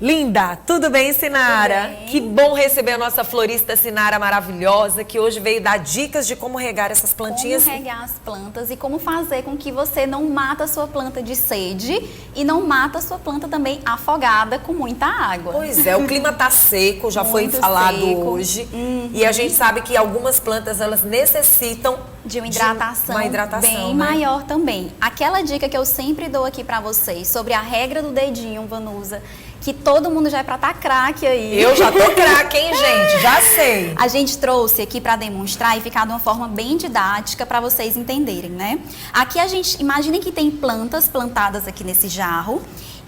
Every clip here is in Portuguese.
Linda, tudo bem, Sinara? Tudo bem. Que bom receber a nossa florista Sinara maravilhosa, que hoje veio dar dicas de como regar essas plantinhas. Como regar as plantas e como fazer com que você não mata a sua planta de sede e não mata a sua planta também afogada com muita água. Pois é, o clima tá seco, já foi Muito falado seco. hoje. E a gente sabe que algumas plantas, elas necessitam De uma hidratação, bem né? maior também. Aquela dica que eu sempre dou aqui pra vocês sobre a regra do dedinho, Vanusa, que todo mundo já é pra tá craque aí. Eu já tô craque, hein, gente? Já sei. A gente trouxe aqui para demonstrar e ficar de uma forma bem didática para vocês entenderem, né? Aqui a gente, imaginem que tem plantas plantadas aqui nesse jarro.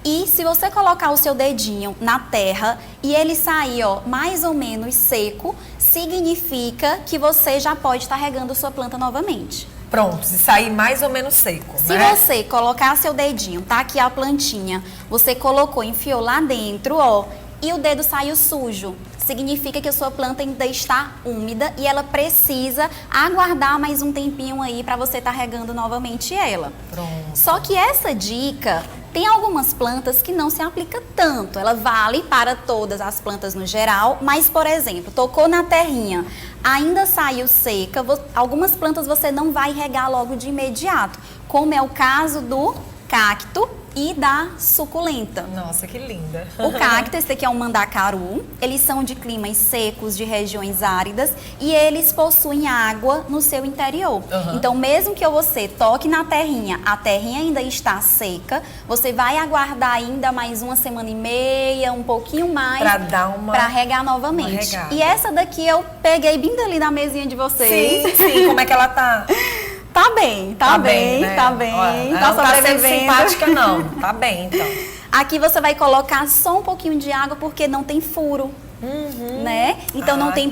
E se você colocar o seu dedinho na terra e ele sair, ó, mais ou menos seco, significa que você já pode estar regando sua planta novamente. Pronto, se sair mais ou menos seco, Se né? você colocar seu dedinho, tá aqui a plantinha, você colocou, enfiou lá dentro, ó, e o dedo saiu sujo, significa que a sua planta ainda está úmida e ela precisa aguardar mais um tempinho aí para você estar regando novamente ela. Pronto. Só que essa dica tem algumas plantas que não se aplica tanto. Ela vale para todas as plantas no geral, mas, por exemplo, tocou na terrinha, ainda saiu seca, algumas plantas você não vai regar logo de imediato, como é o caso do cacto e da suculenta. Nossa, que linda. O cacto, esse aqui é um mandacaru, eles são de climas secos, de regiões áridas e eles possuem água no seu interior. Então, mesmo que você toque na terrinha, a terrinha ainda está seca, você vai aguardar ainda mais uma semana e meia, um pouquinho mais, para regar novamente. E essa daqui eu peguei bem dali na mesinha de vocês. Sim, sim, como é que ela tá? Tá bem, tá bem, né? tá bem. Olha, Tá não tá sendo sobrevivendo. simpática, não. Tá bem, então. Aqui você vai colocar só um pouquinho de água porque não tem furo, né? Então não tem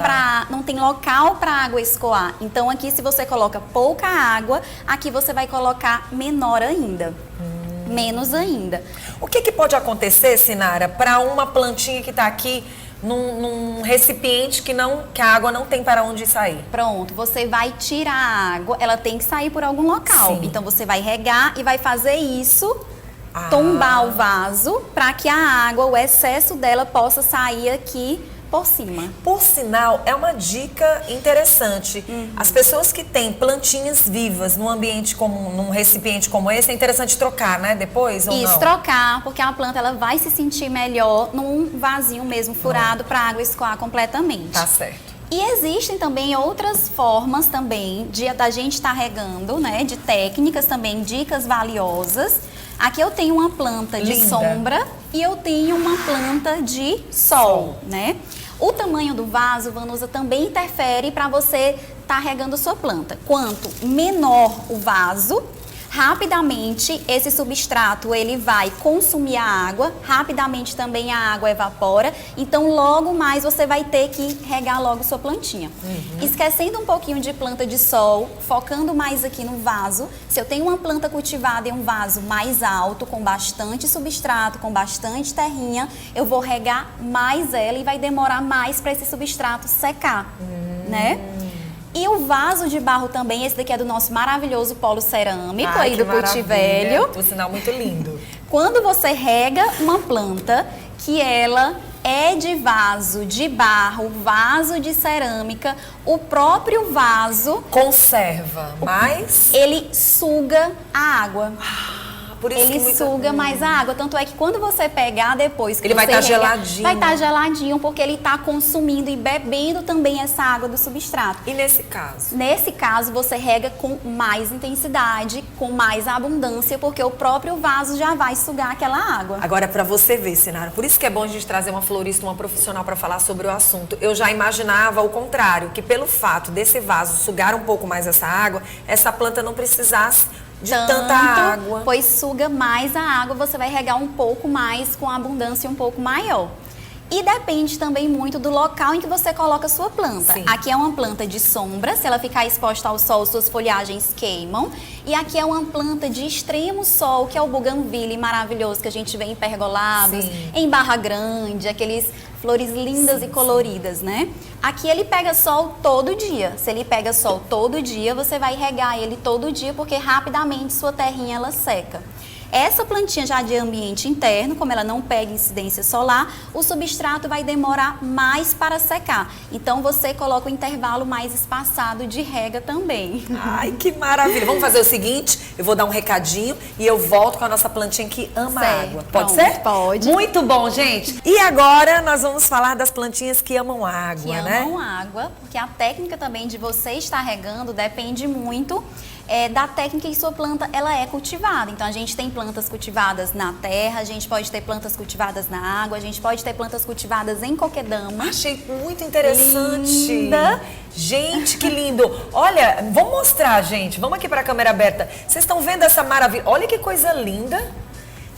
não tem local para água escoar. Então aqui se você coloca pouca água, aqui você vai colocar menor ainda. Menos ainda. O que pode acontecer, Sinara, para uma plantinha que tá aqui num recipiente que a água não tem para onde sair? Pronto, você vai tirar a água, ela tem que sair por algum local. Sim. Então você vai regar e vai fazer isso, tombar o vaso, para que a água, o excesso dela possa sair aqui por cima. Por sinal, é uma dica interessante. As pessoas que têm plantinhas vivas num ambiente comum, num recipiente como esse, é interessante trocar, né? Depois ou Isso, não? trocar, porque a planta ela vai se sentir melhor num vasinho mesmo furado para a água escoar completamente. Tá certo. E existem também outras formas também da gente estar regando, né? De técnicas também, dicas valiosas. Aqui eu tenho uma planta de Linda. sombra e eu tenho uma planta de sol, né? O tamanho do vaso, Vanusa, também interfere para você estar regando sua planta. Quanto menor o vaso, rapidamente esse substrato ele vai consumir a água, rapidamente também a água evapora, então logo mais você vai ter que regar logo sua plantinha. Esquecendo um pouquinho de planta de sol, focando mais aqui no vaso, se eu tenho uma planta cultivada em um vaso mais alto, com bastante substrato, com bastante terrinha, eu vou regar mais ela e vai demorar mais para esse substrato secar, né? E o vaso de barro também, esse daqui é do nosso maravilhoso polo cerâmico aí do Puti Velho. Por sinal, muito lindo. Quando você rega uma planta que ela é de vaso de barro, vaso de cerâmica, o próprio vaso Conserva, mas ele suga a água. por isso Ele que suga mais a água, tanto é que quando você pegar depois que Ele vai você tá rega, geladinho. vai estar geladinho, porque ele está consumindo e bebendo também essa água do substrato. E nesse caso? Nesse caso, você rega com mais intensidade, com mais abundância, porque o próprio vaso já vai sugar aquela água. Agora, para você ver, Sinara, por isso que é bom a gente trazer uma florista, uma profissional para falar sobre o assunto. Eu já imaginava o contrário, que pelo fato desse vaso sugar um pouco mais essa água, essa planta não precisasse de tanta água. Pois suga mais a água, você vai regar um pouco mais com abundância um pouco maior. E depende também muito do local em que você coloca a sua planta. Sim. Aqui é uma planta de sombra, se ela ficar exposta ao sol, suas folhagens queimam. E aqui é uma planta de extremo sol, que é o buganvília maravilhoso que a gente vê em pergolados, Sim. em Barra Grande, aqueles flores lindas e coloridas, né? Aqui ele pega sol todo dia. Se ele pega sol todo dia, você vai regar ele todo dia, porque rapidamente sua terrinha ela seca. Essa plantinha já de ambiente interno, como ela não pega incidência solar, o substrato vai demorar mais para secar. Então você coloca um intervalo mais espaçado de rega também. Ai, que maravilha. Vamos fazer o seguinte, eu vou dar um recadinho e eu volto com a nossa plantinha que ama água. Pode ser? Pode. Muito bom, gente. E agora nós vamos falar das plantinhas que amam água, né? Que amam água, porque a técnica também de você estar regando depende muito da técnica que sua planta ela é cultivada. Então a gente tem plantas cultivadas na terra, a gente pode ter plantas cultivadas na água, a gente pode ter plantas cultivadas em coquedama. Achei muito interessante. Linda. Gente, que lindo. Olha, vamos mostrar, gente. Vamos aqui para a câmera aberta. Vocês estão vendo essa maravilha? Olha que coisa linda.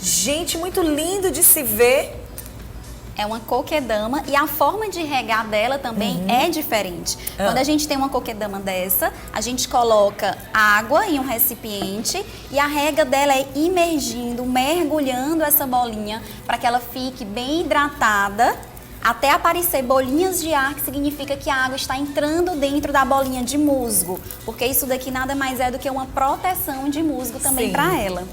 Gente, muito lindo de se ver. É uma coquedama e a forma de regar dela também é diferente. Quando a gente tem uma coquedama dessa, a gente coloca água em um recipiente e a rega dela é imergindo, mergulhando essa bolinha para que ela fique bem hidratada até aparecer bolinhas de ar, que significa que a água está entrando dentro da bolinha de musgo, porque isso daqui nada mais é do que uma proteção de musgo também para ela.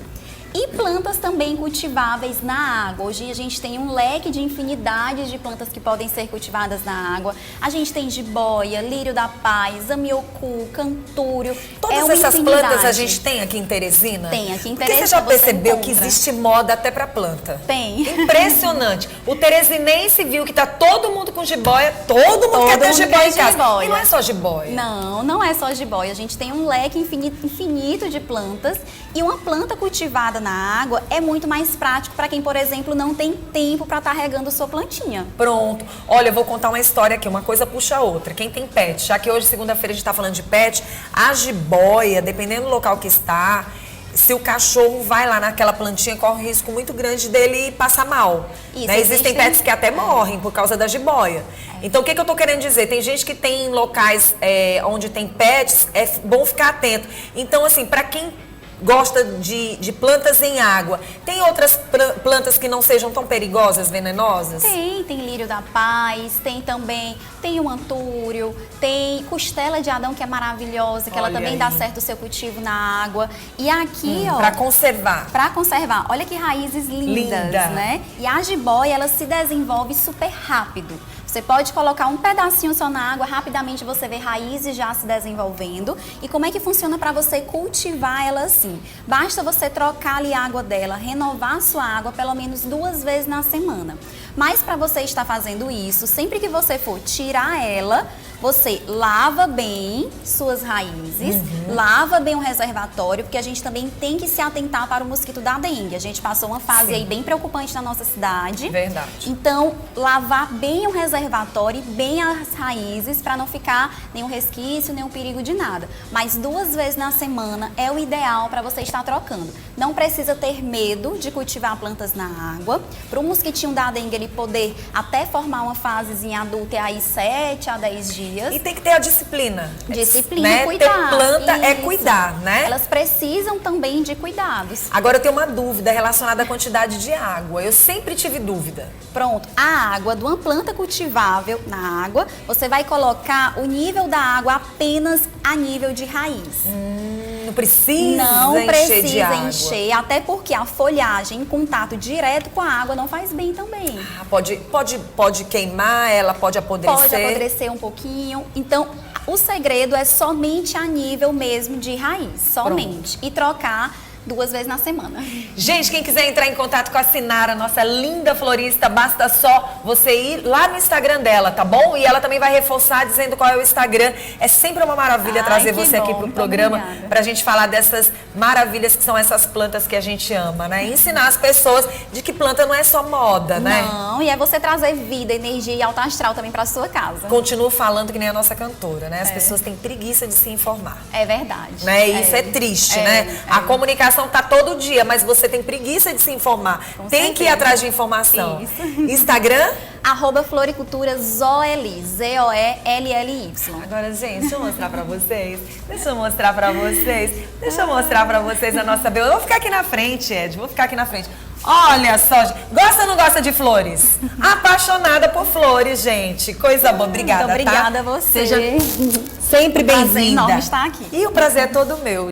E plantas também cultiváveis na água. Hoje a gente tem um leque de infinidades de plantas que podem ser cultivadas na água. A gente tem jiboia, lírio da paz, amiocu, cantúrio. Todas essas plantas a gente tem aqui em Teresina? Tem, aqui em Porque Teresina você já percebeu que existe moda até para planta? Tem. Impressionante. O teresinense viu que tá todo mundo com jiboia, todo mundo quer ter jiboia em casa. E não é só jiboia. Não, não é só jiboia. A gente tem um leque infinito de plantas e uma planta cultivada na água é muito mais prático para quem, por exemplo, não tem tempo para estar regando sua plantinha. Pronto. Olha, eu vou contar uma história aqui, uma coisa puxa a outra. Quem tem pet, já que hoje, segunda-feira, a gente está falando de pet, a jiboia, dependendo do local que está, se o cachorro vai lá naquela plantinha, corre um risco muito grande dele passar mal. Isso, né? Existem pets que até morrem por causa da jiboia. Então, o que eu tô querendo dizer? Tem gente que tem locais onde tem pets, é bom ficar atento. Então, assim, para quem gosta de plantas em água, tem outras plantas que não sejam tão perigosas, venenosas? Tem lírio da paz, tem o antúrio, tem costela de Adão, que é maravilhosa, que ela também dá certo o seu cultivo na água. E aqui, ó... Para conservar. Para conservar. Olha que raízes lindas, né? E a jiboia, ela se desenvolve super rápido. Você pode colocar um pedacinho só na água, rapidamente você vê raízes já se desenvolvendo. E como é que funciona para você cultivar ela assim? Basta você trocar ali a água dela, renovar a sua água pelo menos 2 vezes na semana. Mas para você estar fazendo isso, sempre que você for tirar ela, você lava bem suas raízes, lava bem o reservatório, porque a gente também tem que se atentar para o mosquito da dengue. A gente passou uma fase aí bem preocupante na nossa cidade. Verdade. Então, lavar bem o reservatório e bem as raízes para não ficar nenhum resquício, nenhum perigo de nada. Mas 2 vezes na semana é o ideal para você estar trocando. Não precisa ter medo de cultivar plantas na água. Para o mosquitinho da dengue ele poder até formar uma fasezinha adulta, é aí 7 a 10 dias. E tem que ter a disciplina. Disciplina, né? cuidar. Ter planta é Isso. cuidar, né? Elas precisam também de cuidados. Agora eu tenho uma dúvida relacionada à quantidade de água. Eu sempre tive dúvida. Pronto, a água de uma planta cultivável na água, você vai colocar o nível da água apenas a nível de raiz. Não precisa encher, até porque a folhagem em contato direto com a água não faz bem também. Ah, pode queimar, ela pode apodrecer. Pode apodrecer um pouquinho. Então, o segredo é somente a nível mesmo de raiz, somente. Pronto. E trocar 2 vezes na semana. Gente, quem quiser entrar em contato com a Sinara, nossa linda florista, basta só você ir lá no Instagram dela, tá bom? E ela também vai reforçar dizendo qual é o Instagram. É sempre uma maravilha trazer você aqui pro programa pra gente falar dessas maravilhas que são essas plantas que a gente ama, né? E ensinar as pessoas de que planta não é só moda, né? Não, e é você trazer vida, energia e alto astral também pra sua casa. Continuo falando que nem a nossa cantora, né? As pessoas têm preguiça de se informar. É verdade. Né? E isso é triste, né? A comunicação tá todo dia, mas você tem preguiça de se informar. Tem que ir atrás de informação. Isso. Instagram? @floricultura Zoeli, Zoelly. Agora, gente, deixa eu mostrar pra vocês. Deixa eu mostrar pra vocês a nossa beleza. Eu vou ficar aqui na frente, Ed. Vou ficar aqui na frente. Olha só, gente. Gosta ou não gosta de flores? Apaixonada por flores, gente. Coisa boa. Obrigada, Muito obrigada a você. Seja sempre bem-vinda. Prazer enorme estar aqui. E o prazer é todo meu.